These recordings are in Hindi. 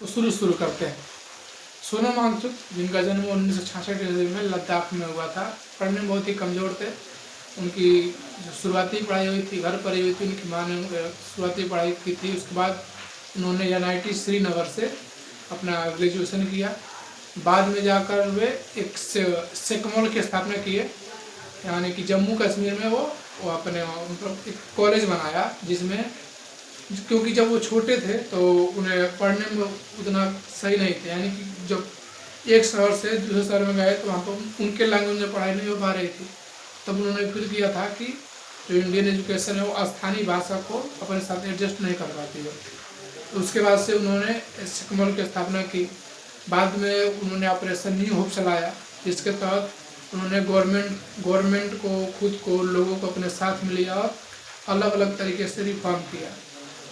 तो शुरू करते हैं। सोनम वांगचुक, जिनका जन्म 1966 ईस्वी में लद्दाख में हुआ था, पढ़ने में बहुत ही कमज़ोर थे। उनकी जो शुरुआती पढ़ाई हुई थी घर पर ही हुई थी। उनकी माँ ने शुरुआती पढ़ाई की थी। उसके बाद उन्होंने NIT श्रीनगर से अपना ग्रेजुएशन किया। बाद में जाकर वे एक सेकमोल की स्थापना किए, यानी कि जम्मू कश्मीर में वो अपने मतलब एक कॉलेज बनाया, जिसमें क्योंकि जब वो छोटे थे तो उन्हें पढ़ने में उतना सही नहीं थे, यानी कि जब एक शहर से दूसरे शहर में गए तो वहाँ पर उनके लैंग्वेज में पढ़ाई नहीं हो पा रही थी। तब उन्होंने फिर किया था कि जो इंडियन एजुकेशन है वो स्थानीय भाषा को अपने साथ एडजस्ट नहीं कर पाती है। तो उसके बाद से उन्होंने सेकमोल की स्थापना की। बाद में उन्होंने ऑपरेशन न्यू होप चलाया, जिसके तहत उन्होंने गवर्नमेंट को, खुद को, लोगों को अपने साथ में लिया और अलग अलग तरीके से रिफॉर्म किया।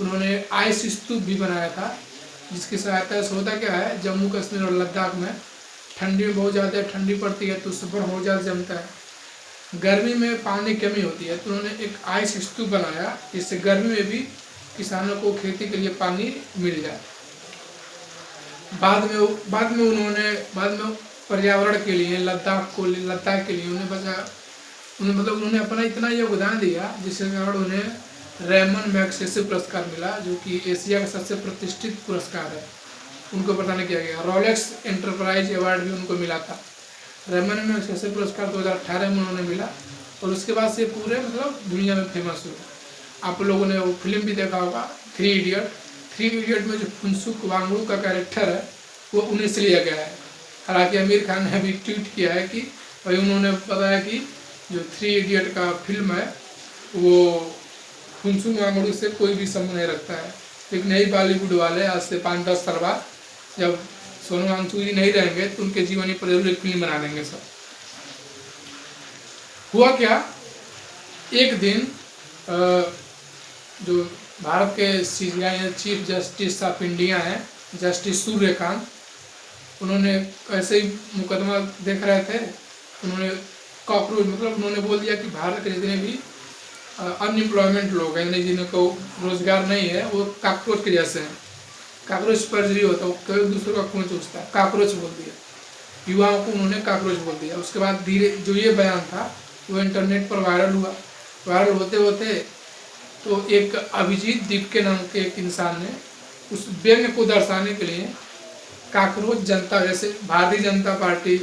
उन्होंने आइस स्तूप भी बनाया था, जिसकी सहायता से होता क्या है, जम्मू कश्मीर और लद्दाख में ठंडी में बहुत ज़्यादा ठंडी पड़ती है तो उससे बर्फ बहुत ज़्यादा जमता है। गर्मी में पानी की कमी होती है तो उन्होंने एक आइस स्तूप बनाया, जिससे गर्मी में भी किसानों को खेती के लिए पानी मिल जाए। बाद में उन्होंने पर्यावरण के लिए लद्दाख के लिए उन्होंने अपना इतना योगदान दिया, जिसके कारण उन्हें रेमन मैग्सेसे पुरस्कार मिला, जो कि एशिया का सबसे प्रतिष्ठित पुरस्कार है। उनको प्रदान किया गया। रोलेक्स एंटरप्राइज अवार्ड भी उनको मिला था। रेमन मैग्सेसे पुरस्कार 2018 में उन्होंने मिला और उसके बाद से पूरे दुनिया में फेमस हुए। आप लोगों ने वो फिल्म भी देखा होगा, 3 इडियट में जो फुनसुक वांगडू का कैरेक्टर है वो उन्हीं से लिया गया है। हालांकि आमिर खान ने अभी ट्वीट किया है कि भाई उन्होंने बताया कि जो 3 इडियट का फिल्म है वो फुनसुक वांगडू से कोई भी संबंध नहीं रखता है। लेकिन यही बॉलीवुड वाले आज से 5-10 साल बाद जब सोनम वांगचुक जी नहीं रहेंगे तो उनके जीवनी पर जरूर एक फिल्म बना देंगे। सब हुआ क्या, एक दिन जो भारत के CJI chief justice of India हैं, जस्टिस सूर्यकांत, उन्होंने ऐसे ही मुकदमा देख रहे थे। उन्होंने कॉकरोच उन्होंने बोल दिया कि भारत के जितने भी अनएम्प्लॉयमेंट लोग हैं, जिनको रोजगार नहीं है, वो कॉकरोच के जैसे हैं। कॉकरोच परजरी होता है, वो एक दूसरे का खून चूसता है, कॉकरोच बोल दिया। युवाओं को उन्होंने कॉकरोच बोल दिया। उसके बाद धीरे जो ये बयान था वो इंटरनेट पर वायरल हुआ। वायरल होते होते तो एक अभिजीत दीप के नाम के एक इंसान ने उस व्यंग्य को दर्शाने के लिए कॉकरोच जनता, जैसे भारतीय जनता पार्टी,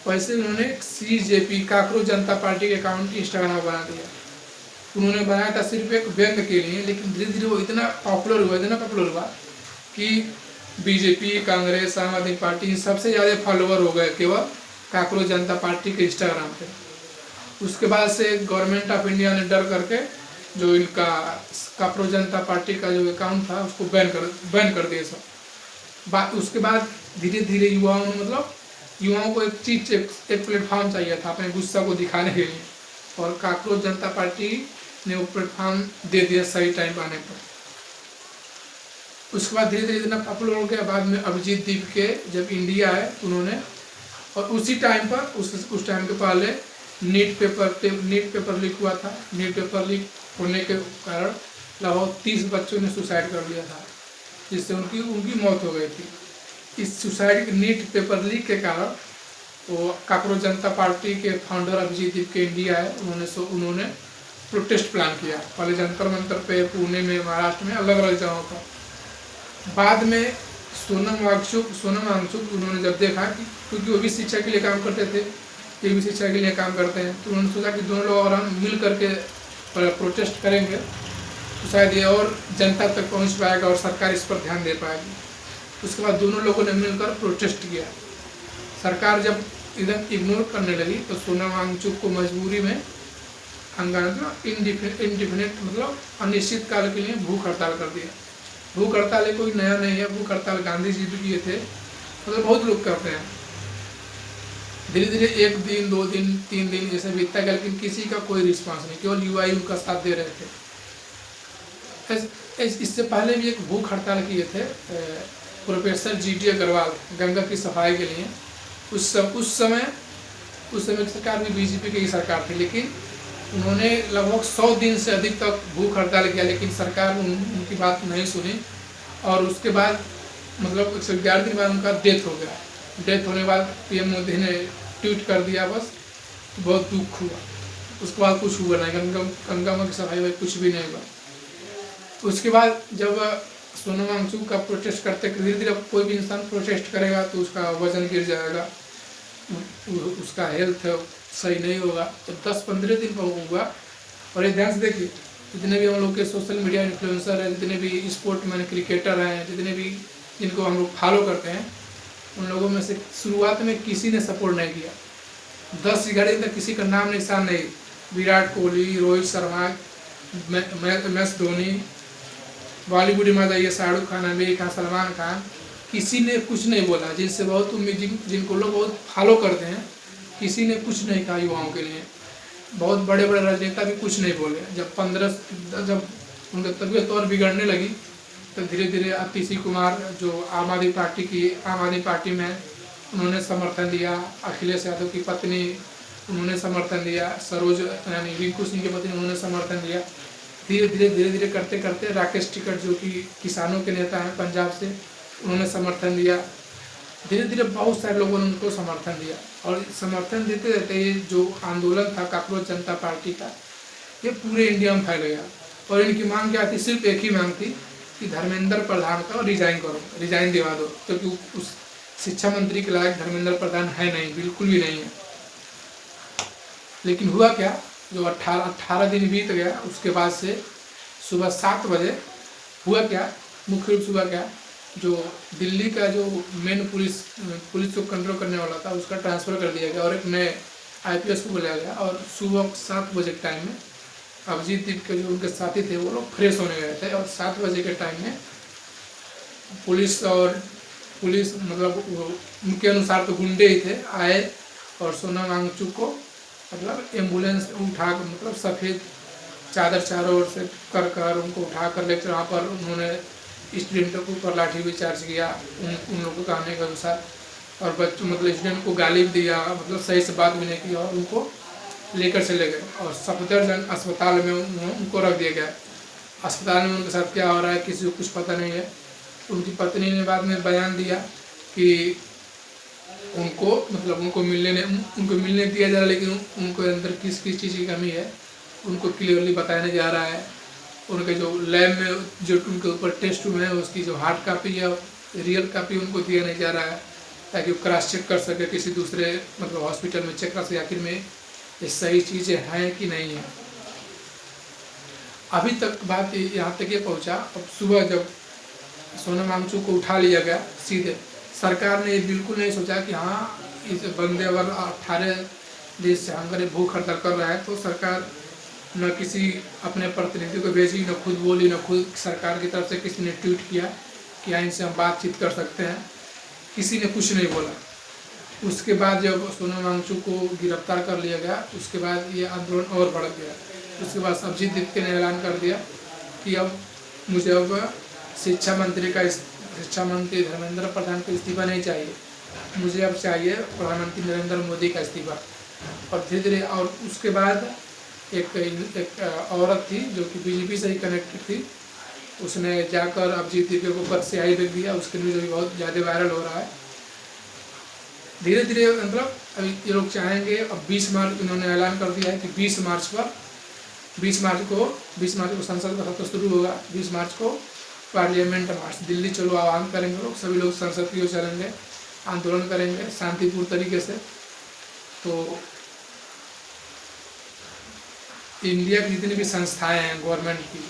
वैसे उन्होंने CJP कॉकरोच जनता पार्टी के अकाउंट इंस्टाग्राम बना दिया। उन्होंने बनाया था सिर्फ एक व्यंग्य के लिए, लेकिन धीरे धीरे वो इतना पॉपुलर हुआ कि BJP, कांग्रेस, आम आदमी पार्टी, इन सबसे ज़्यादा फॉलोअर हो गए केवल कॉकरोच जनता पार्टी के इंस्टाग्राम पे। उसके बाद से गवर्नमेंट ऑफ इंडिया ने डर करके जो इनका कॉकरोच जनता पार्टी का जो अकाउंट था उसको बैन कर दिया सब। उसके बाद धीरे धीरे युवाओं को एक प्लेटफॉर्म चाहिए था अपने गुस्सा को दिखाने के लिए, और कॉकरोच जनता पार्टी ने वो प्लेटफॉर्म दे दिया सही टाइम आने पर। उसके बाद धीरे धीरे इतना पॉपुलर हो गया। बाद में अभिजीत दीप के जब इंडिया है उन्होंने, और उसी टाइम पर उस टाइम के पहले नीट पेपर लीक हुआ था। नीट पेपर लीक होने के कारण लगभग 30 बच्चों ने सुसाइड कर लिया था, जिससे उनकी मौत हो गई थी। इस सुसाइड नीट पेपर लीक के कारण वो कॉकरोच जनता पार्टी के फाउंडर अभिजीत दीप के इंडिया है, उन्होंने प्रोटेस्ट प्लान किया, पहले जंतर मंतर पे, पुणे में, महाराष्ट्र में, अलग अलग जगहों पर। बाद में सोनम वांगचुक उन्होंने जब देखा कि क्योंकि वो भी शिक्षा के लिए काम करते थे, ये भी शिक्षा के लिए काम करते हैं, तो उन्होंने सोचा कि दोनों लोग अगर हम मिल करके प्रोटेस्ट करेंगे तो शायद ये और जनता तक पहुंच पाएगा और सरकार इस पर ध्यान दे पाएगी। उसके बाद दोनों लोगों ने मिलकर प्रोटेस्ट किया। सरकार जब एकदम इग्नोर करने लगी तो सोनम वांगचुक को मजबूरी में इंडिफिनिट अनिश्चित काल के लिए भूख हड़ताल कर दिया। भूख हड़ताल कोई नया नहीं है, भूख हड़ताल गांधी जी भी किए थे, बहुत लोग करते हैं। धीरे धीरे 1 दिन, 2 दिन, 3 दिन जैसे बीतता गया, लेकिन किसी का कोई रिस्पांस नहीं, केवल युवा ही उनका साथ दे रहे थे। इससे पहले भी एक भूख हड़ताल किए थे प्रोफेसर GT अग्रवाल, गंगा की सफाई के लिए। उस समय सरकार भी BJP की ही सरकार थी, लेकिन उन्होंने लगभग 100 दिन से अधिक तक भूख हड़ताल किया, लेकिन सरकार उनकी बात नहीं सुनी। और उसके बाद मतलब 111 दिन बाद उनका डेथ हो गया। डेथ होने के बाद पीएम मोदी ने ट्वीट कर दिया बस, बहुत दुख हुआ। उसके बाद कुछ हुआ नहीं, गंगा माँ की सफाई भाई कुछ भी नहीं हुआ। उसके बाद जब सोनम वांगचुक का प्रोटेस्ट करते, धीरे धीरे कोई भी इंसान प्रोटेस्ट करेगा तो उसका वजन गिर जाएगा, उसका हेल्थ सही नहीं होगा। तो 10-15 दिन पर हुआ। और ये ध्यान से देखिए, जितने भी हम लोग के सोशल मीडिया इन्फ्लुएंसर हैं, जितने भी स्पोर्ट मैन क्रिकेटर हैं, जितने भी जिनको हम लोग फॉलो करते हैं, उन लोगों में से शुरुआत में किसी ने सपोर्ट नहीं किया। 10-11 दिन तक किसी का नाम निशान नहीं। विराट कोहली, रोहित शर्मा, MS धोनी, बॉलीवुड में जाइए शाहरुख खान, आमिर खान, सलमान खान, किसी ने कुछ नहीं बोला। जिनसे बहुत उम्मीद, जिनको लोग बहुत फॉलो करते हैं, किसी ने कुछ नहीं कहा युवाओं के लिए। बहुत बड़े बड़े राजनेता भी कुछ नहीं बोले। जब उनकी तबीयत और बिगड़ने लगी तो धीरे धीरे आतिशी कुमार जो आम आदमी पार्टी में, उन्होंने समर्थन दिया। अखिलेश यादव की पत्नी, उन्होंने समर्थन दिया। सरोज यानी रिंकू सिंह की पत्नी, उन्होंने समर्थन दिया। धीरे धीरे करते करते राकेश टिकैत जो कि किसानों के नेता हैं पंजाब से, उन्होंने समर्थन दिया। धीरे धीरे बहुत सारे लोगों ने उनको समर्थन दिया। और समर्थन देते देते ये जो आंदोलन था कॉकरोच जनता पार्टी का, ये पूरे इंडिया में फैल गया। और इनकी मांग क्या थी? सिर्फ एक ही मांग थी कि धर्मेंद्र प्रधान का रिजाइन करो, रिजाइन दिवा दो, क्योंकि उस शिक्षा मंत्री के लायक धर्मेंद्र प्रधान है नहीं, बिल्कुल भी नहीं है। लेकिन हुआ क्या, जो 18 दिन बीत गया, उसके बाद से सुबह 7 बजे हुआ क्या, मुख्य रूप से हुआ क्या, जो दिल्ली का जो मेन पुलिस को कंट्रोल करने वाला था, उसका ट्रांसफ़र कर दिया गया और एक नए IPS को बुलाया गया। और सुबह 7 बजे के टाइम में अभिजीत दीप के जो उनके साथी थे वो लोग फ्रेश होने गए थे। और 7 बजे के टाइम में पुलिस मतलब उनके अनुसार तो गुंडे ही थे, आए और सोनम वांगचुक को मतलब एम्बुलेंस उठा, मतलब सफ़ेद चादर चारों ओर से कर उनको उठा कर लेकर वहाँ पर उन्होंने स्टूडेंटों के ऊपर लाठी भी चार्ज किया उन लोगों को कहने के अनुसार। और बच्चों मतलब स्टूडेंट को गाली भी दिया, मतलब सही से बात भी नहीं की, और उनको लेकर चले गए और सफदरजंग अस्पताल में उनको रख दिया गया। अस्पताल में उनके साथ क्या हो रहा है किसी को कुछ पता नहीं है। उनकी पत्नी ने बाद में बयान दिया कि उनको मिलने दिया जा रहा है, लेकिन उनको अंदर किस चीज़ की कमी है उनको क्लियरली बताया जा रहा है। उनके जो लैब में जो उनके ऊपर टेस्ट हुए हैं, उसकी जो हार्ड कापी है, रियल कापी उनको दिया नहीं जा रहा है, ताकि वो क्रॉस चेक कर सके किसी दूसरे मतलब हॉस्पिटल में, चेक कर सके आखिर में ये सही चीज़ें हैं कि नहीं है। अभी तक बात यहाँ तक ये पहुँचा। अब सुबह जब सोनम वांगचुक को उठा लिया गया, सीधे सरकार ने बिल्कुल नहीं सोचा कि हाँ इस बंदे अगर 18 देश से हंगरी भूख हड़ताल कर रहा है, तो सरकार न किसी अपने प्रतिनिधि को भेजी, न खुद बोली, न खुद सरकार की तरफ से किसी ने ट्वीट किया कि हाँ इनसे हम बातचीत कर सकते हैं, किसी ने कुछ नहीं बोला। उसके बाद जब सोनम वांगचुक को गिरफ्तार कर लिया गया, उसके बाद ये आंदोलन और बढ़ गया। उसके बाद अभिजीत दीप ने ऐलान कर दिया कि अब मुझे शिक्षा मंत्री धर्मेंद्र प्रधान को इस्तीफा नहीं चाहिए, मुझे अब चाहिए प्रधानमंत्री नरेंद्र मोदी का इस्तीफा। और धीरे धीरे, और उसके बाद एक औरत थी जो कि बीजेपी से ही कनेक्टेड थी, उसने जाकर अभिजीत दीप को पद से लिख दिया। उसके न्यूज़ अभी बहुत ज़्यादा वायरल हो रहा है। धीरे धीरे मतलब अभी ये लोग चाहेंगे, अब 20 मार्च उन्होंने ऐलान कर दिया है कि 20 मार्च को संसद का सत्र शुरू होगा। 20 मार्च को पार्लियामेंट मार्च, दिल्ली चलो आह्वान करेंगे लोग, सभी लोग संसद की ओर चलेंगे, आंदोलन करेंगे शांतिपूर्ण तरीके से। तो इंडिया की जितनी भी संस्थाएं हैं गवर्नमेंट की,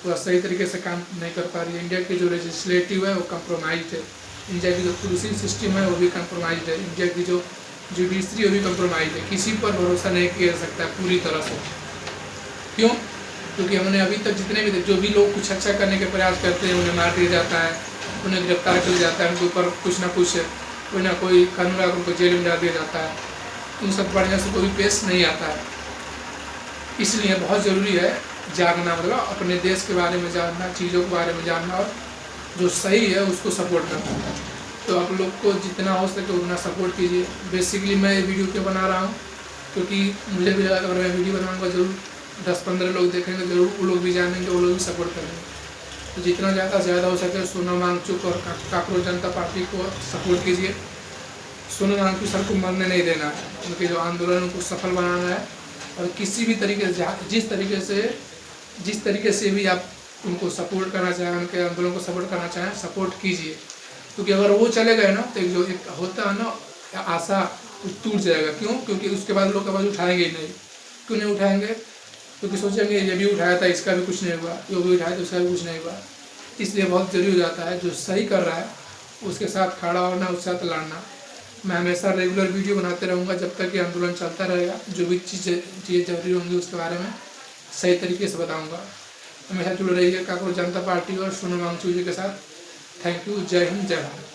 वह सही तरीके से काम नहीं कर पा रही है। इंडिया की जो लेजिस्लेटिव है वो कंप्रोमाइज है, इंडिया की जो पुलिसिंग सिस्टम है वो भी कंप्रोमाइज है, इंडिया की जो जुडिशरी वो भी कंप्रोमाइज है। किसी पर भरोसा नहीं किया जा सकता पूरी तरह से। क्यों? क्योंकि हमने अभी तक जितने भी जो भी लोग कुछ अच्छा करने के प्रयास करते हैं उन्हें मार दिया जाता है, उन्हें गिरफ्तार किया जाता है, उनके ऊपर कुछ ना कोई कानून लाकर उनको जेल में डाल दिया जाता है। उन सब बढ़ने से कोई पेश नहीं आता है। इसलिए बहुत ज़रूरी है जागना, मतलब अपने देश के बारे में जानना, चीज़ों के बारे में जानना, और जो सही है उसको सपोर्ट करना। तो आप लोग को जितना हो सके उतना सपोर्ट कीजिए। बेसिकली मैं ये वीडियो क्यों बना रहा हूँ, क्योंकि मुझे भी लगा अगर मैं वीडियो बनाऊँगा ज़रूर 10-15 लोग देखेंगे, ज़रूर वो लोग भी जानेंगे, वो लोग भी सपोर्ट करेंगे। तो जितना ज़्यादा से ज़्यादा हो सके सोनम वांगचुक और काकरोच जनता पार्टी को सपोर्ट कीजिए। सोनम वांगचुक सर को मरने नहीं देना है, उनके जो आंदोलन को सफल बनाना है। और किसी भी तरीके से जिस तरीके से भी आप उनको सपोर्ट करना चाहें, उनके आंदोलन को सपोर्ट करना चाहें, सपोर्ट कीजिए। क्योंकि अगर वो चले गए ना तो एक होता है ना आशा, टूट जाएगा। क्यों? क्योंकि उसके बाद लोग आवाज़ उठाएंगे ही नहीं। क्यों नहीं उठाएंगे? क्योंकि सोचेंगे ये भी उठाया था, इसका भी कुछ नहीं हुआ, ये भी उठाया तो उसका भी कुछ नहीं हुआ। इसलिए बहुत ज़रूरी हो जाता है जो सही कर रहा है उसके साथ खड़ा होना, उसके साथ लड़ना। मैं हमेशा रेगुलर वीडियो बनाते रहूँगा जब तक ये आंदोलन चलता रहेगा। जो भी चीज़ें जरूरी होंगी उसके बारे में सही तरीके से बताऊँगा। हमेशा जुड़े रहिए काकरोच जनता पार्टी और सोनम वांगचुक जी के साथ। Thank you. जय हिंद, जय भारत।